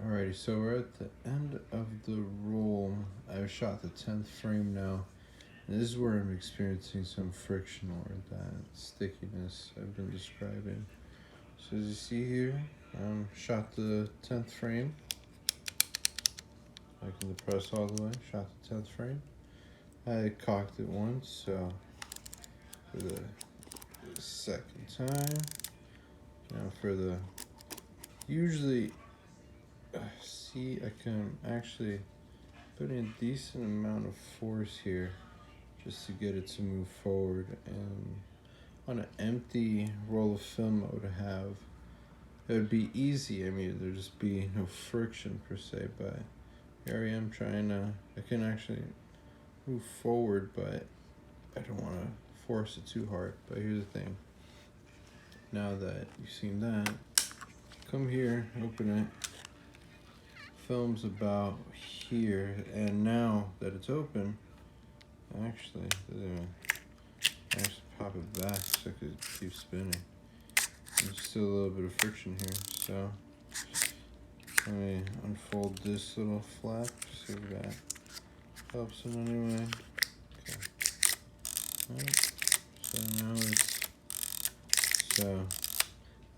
Alrighty, so we're at the end of the roll. I've shot the 10th frame now. And this is where I'm experiencing some friction or that stickiness I've been describing. So as you see here, shot the 10th frame. I can depress all the way, shot the 10th frame. I cocked it once, so for the second time. Now for the, usually, see, I can actually put in a decent amount of force here just to get it to move forward. And on an empty roll of film I would have, it would be easy. I mean, there'd just be no friction per se, but here I am trying to, I can actually move forward, but I don't want to force it too hard. But here's the thing, now that you've seen that, come here, open it, film's about here, and now that it's open, actually pop it back so I could keep spinning. There's still a little bit of friction here, so let me unfold this little flap, see if that helps in any way. Okay. Alright. So now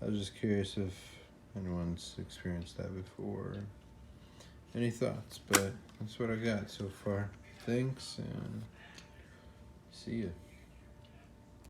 I was just curious if anyone's experienced that before. Any thoughts? But that's what I got so far. Thanks, and see ya.